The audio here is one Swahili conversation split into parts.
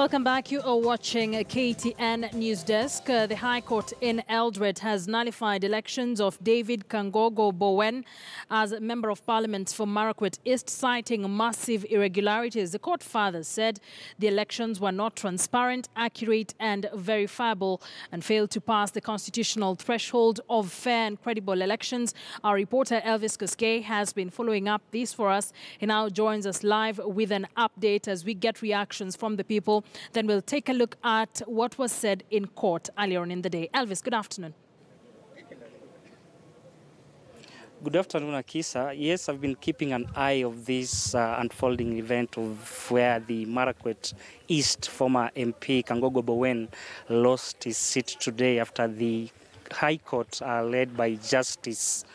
Welcome back. You are watching KTN News Desk. The High Court in Eldoret has nullified elections of David Kangogo Bowen as a Member of Parliament for Marakwet East, citing massive irregularities. The court further said the elections were not transparent, accurate and verifiable and failed to pass the constitutional threshold of fair and credible elections. Our reporter Elvis Koskei has been following up this for us. He now joins us live with an update as we get reactions from the people. Then we'll take a look at what was said in court earlier on in the day. Elvis, good afternoon. Good afternoon, Akisa. Yes, I've been keeping an eye of this unfolding event of where the Marakwet East former MP Kangogo Bowen lost his seat today after the High Court led by Justice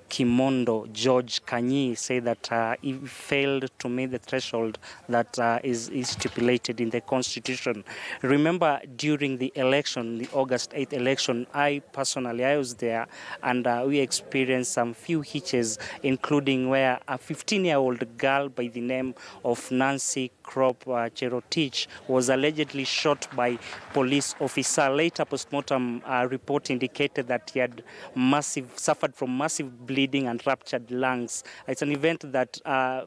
Kimondo George Kanyi said that he failed to meet the threshold that is stipulated in the Constitution. Remember, during the election, the August 8th election, I was there and we experienced some few hitches, including where a 15-year-old girl by the name of Nancy Crop Cherotich was allegedly shot by police officer. Later postmortem report indicated that he had suffered from massive bleeding and ruptured lungs. It's an event that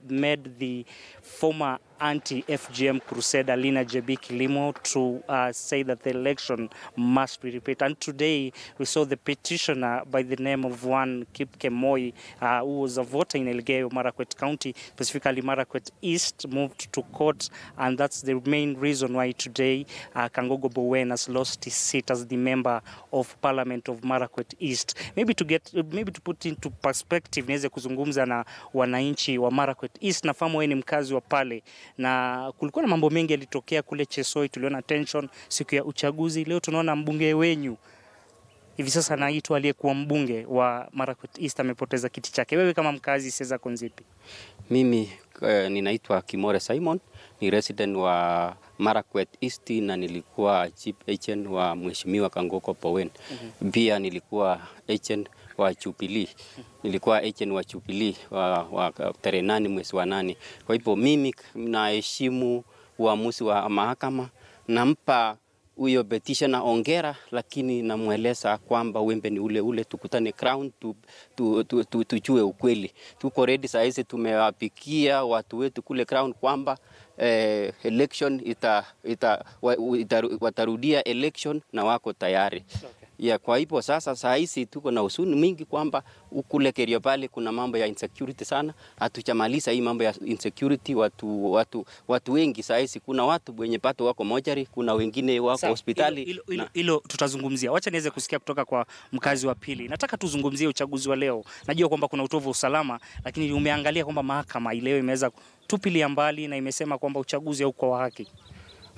made the former anti-FGM crusader Lina Jebi Kilimo to say that the election must be repeated. And today we saw the petitioner by the name of one Kip Kemoi, who was a voter in Elgeyo Marakwet County, specifically Marakwet East, moved to court, and that's the main reason why today Kangogo Bowen has lost his seat as the member of Parliament of Marakwet East. Maybe to put into perspective, niweze kuzungumza na wananchi wa Marakwet East. Nafahamu wewe ni mkazi wa pale, na kulikuwa na mambo mengi yalitokea kule Chesoi, tuliona tension siku ya uchaguzi. Leo tunaona mbunge wenyu hivi sasa anaitwa aliyekuwa mbunge wa Marakwet East amepoteza kiti chake. Wewe kama mkazi sasa konzipi? Mimi ninaitwa Kimore Simon, ni resident wa Marakwet East na nilikuwa chief agent wa Mheshimiwa Kangogo Bowen. Pia nilikuwa agent wa Jubilee. Nilikuwa agent wa Jubilee wa tarehe 8 mwezi wa 8. Kwa hivyo mimi naheshimu uamuzi wa mahakama, nampa huyo petitioner ongera, lakini namueleza kwamba wembe ni ule ule, tukutane ground tujue ukweli. Tuko ready saa hizi, tumewapikia watu wetu kule ground kwamba election watarudia election na wako tayari. Ya kwa hivyo sasa saa hizi tuko na huzuni mingi kwamba kule Kerio pale kuna mambo ya insecurity sana. Hatuchamaliza hii mambo ya insecurity, watu wengi saa hizi, kuna watu wenye pato wako mojari, kuna wengine wako hospitali. Hilo tutazungumzia. Wacha niweze kusikia kutoka kwa mkazi wa pili. Nataka tuzungumzie uchaguzi wa leo. Najua kwamba kuna utovu wa usalama, lakini umeangalia kwamba mahakama leo imeweza tupilia mbali na imesema kwamba uchaguzi hauko wa haki.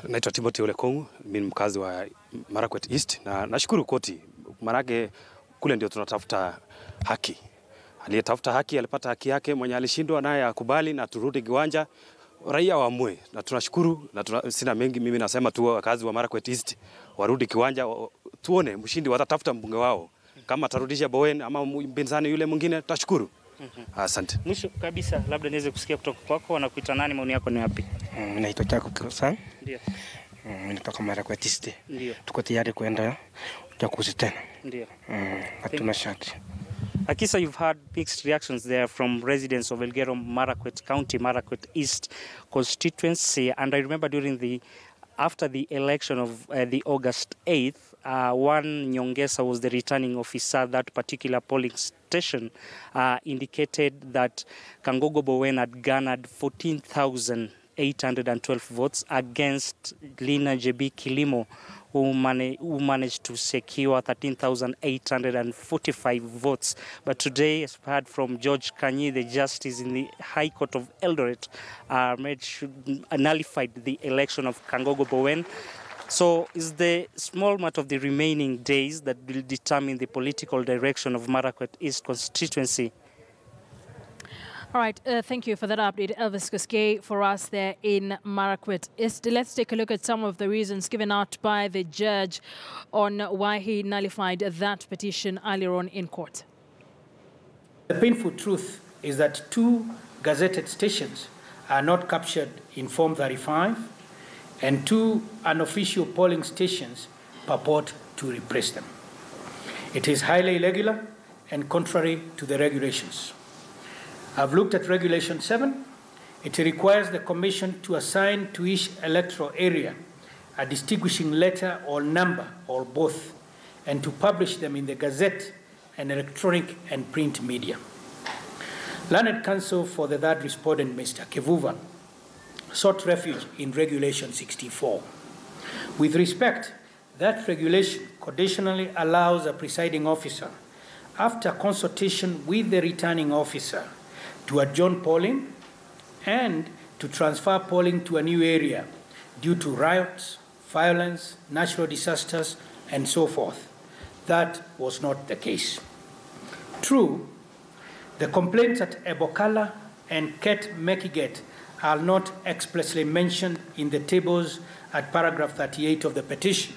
Naitwa Timothy Olekongu, mimi mkazi wa Marakwet East, na nashukuru koti. Marage kule ndio tunatafuta haki. Aliyetafuta haki alipata haki yake, mwenye alishindwa naye akubali na turudi kiwanja raia waamue. Na tunashukuru na sina mengi, mimi nasema tu wakazi wa Marakwet East warudi kiwanja, tuone mshindi watatafuta mbunge wao. Kama atarudisha Bowen ama mpinzani yule mwingine tutashukuru. Asante. Mwisho kabisa labda niweze kusikia kutoka kwako, wanakuita nani, maoni yako ni yapi? Naitwa Jacob Kirosan. Ndio. Nitoka Marakwet East. Ndio. Tuko tayari kwenda uchaguzi tena. Ndio. Hatuna shati. Akisa, you've had mixed reactions there from residents of Elgeyo Marakwet County, Marakwet East constituency, and I remember after the election of the August 8th, one Nyongesa was the returning officer. That particular polling station indicated that Kangogo Bowen had garnered 14,812 votes against Lina Jebi Kilimo, who managed to secure 13,845 votes. But today, as we heard from George Kanyi, the justice in the High Court of Eldoret, nullified the election of Kangogo Bowen. So is the small matter of the remaining days that will determine the political direction of Marakwet East constituency. All right, thank you for that update, Elvis Koskei, for us there in Marakwet East. Let's take a look at some of the reasons given out by the judge on why he nullified that petition earlier on in court. The painful truth is that 2 gazetted stations are not captured in Form 35, and 2 unofficial polling stations purport to replace them. It is highly irregular and contrary to the regulations. I've looked at Regulation 7. It requires the Commission to assign to each electoral area a distinguishing letter or number or both, and to publish them in the Gazette and electronic and print media. Learned Counsel for the third respondent, Mr. Kivuva, sought refuge in Regulation 64. With respect, that regulation conditionally allows a presiding officer, after consultation with the returning officer, to adjourn polling and to transfer polling to a new area due to riots, violence, natural disasters, and so forth. That was not the case. True, the complaints at Ebokala and Ket Mekiget are not explicitly mentioned in the tables at paragraph 38 of the petition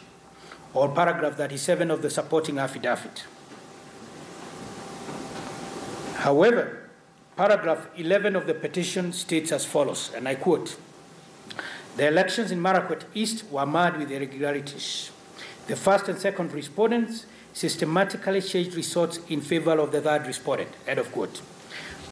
or paragraph 37 of the supporting affidavit. However, paragraph 11 of the petition states as follows, and I quote, "The elections in Marakwet East were marred with irregularities. The first and second respondents systematically changed results in favor of the third respondent," end of quote.